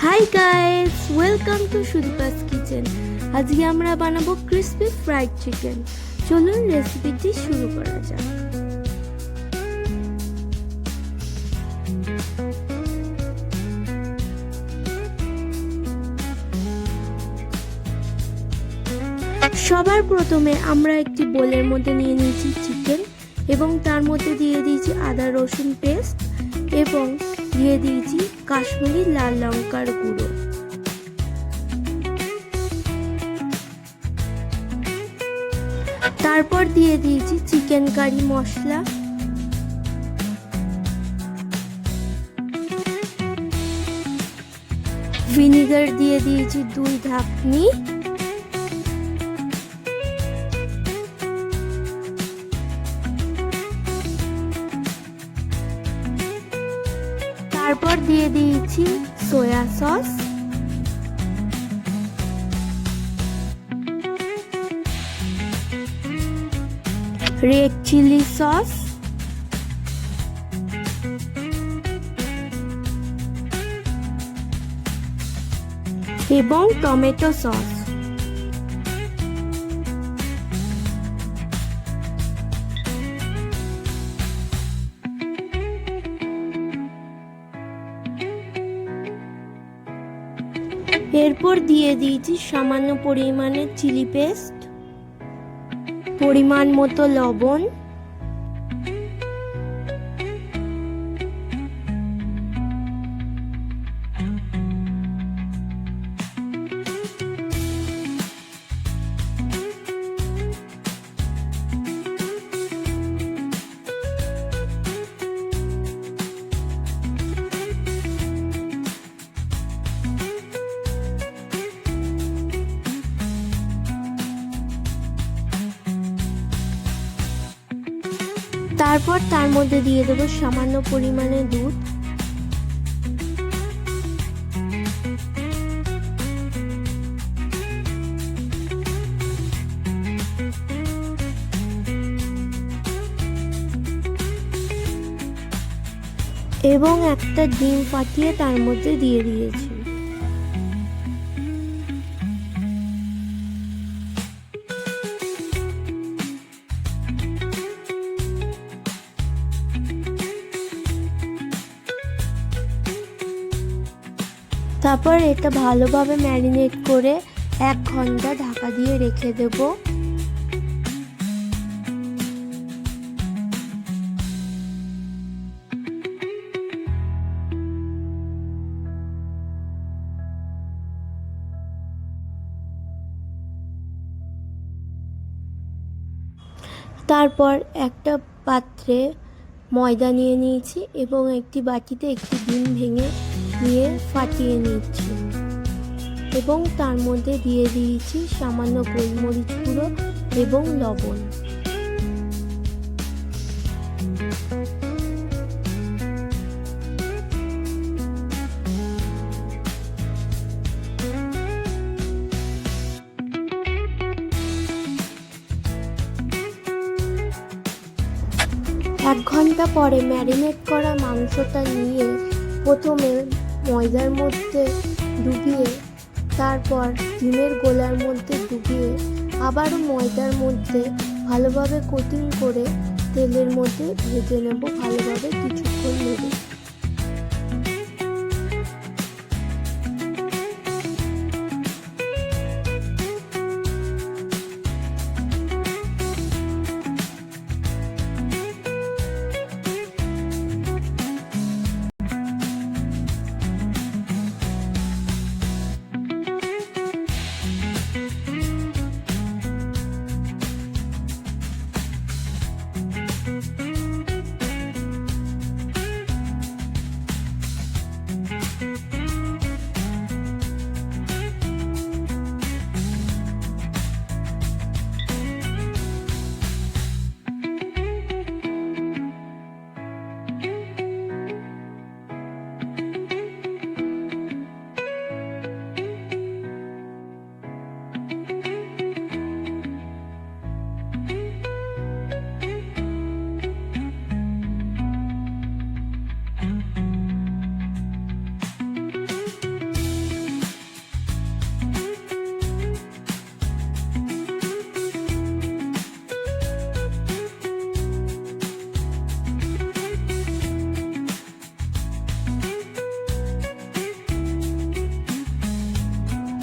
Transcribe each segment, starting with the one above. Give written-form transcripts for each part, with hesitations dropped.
Hi guys, welcome to Sudipa's kitchen. আজকে আমরা বানাবো ক্রিসপি ফ্রাইড চিকেন। চলুন রেসিপিটি শুরু করা যাক। সবার প্রথমে আমরা একটি বোলের মধ্যে নিয়ে নিয়েছি চিকেন এবং তার মধ্যে দিয়ে দিয়েছি আদা রসুন পেস্ট এবং দিয়ে দিয়েছি কাশ্মীরি লাল লঙ্কার গুঁড়ো। তারপর দিয়ে দিয়েছি চিকেন কারি মশলা, ভিনিগার দিয়ে দিয়েছি 2 ঢাকনি, তারপর দিয়ে দিয়েছি soya sauce, red chilli sauce এবং টমেটো সস। এরপর দিয়ে দিয়েছি সামান্য পরিমাণে চিলি পেস্ট, পরিমাণ মতো লবণ, তারপর তার মধ্যে দিয়ে দেবো সামান্য পরিমাণে দুধ, এবং একটা ডিম ফাটিয়ে তার মধ্যে দিয়ে দিয়েছি। তারপর এটা ভালোভাবে ম্যারিনেট করে 1 ঘন্টা ঢাকা দিয়ে রেখে দেব। তারপর একটা পাত্রে ময়দা নিয়ে নিয়েছি এবং একটি বাটিতে একটি ডিম ভেঙে নিয়ে ফাটিয়ে নিচ্ছি এবং তার মধ্যে দিয়ে দিয়েছি সামান্য গোলমরিচ গুঁড়ো এবং লবণ। এক ঘন্টা পরে ম্যারিনেট করা মাংসটা নিয়ে প্রথমে ময়দার মধ্যে ডুবিয়ে, তারপর ডিমের গোলার মধ্যে ডুবিয়ে আবারও ময়দার মধ্যে ভালোভাবে কোটিং করে তেলের মধ্যে ভেজে নেব ভালোভাবে কিছুক্ষণ নেড়ে।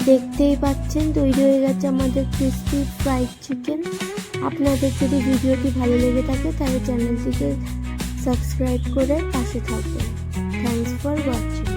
দেখতেই পাচ্ছেন তৈরি হয়ে গেছে আমাদের ক্রিস্পি ফ্রাইড চিকেন। আপনাদের যদি ভিডিওটি ভালো লেগে থাকে তাহলে চ্যানেলটিকে সাবস্ক্রাইব করে পাশে থাকবেন। Thanks for watching.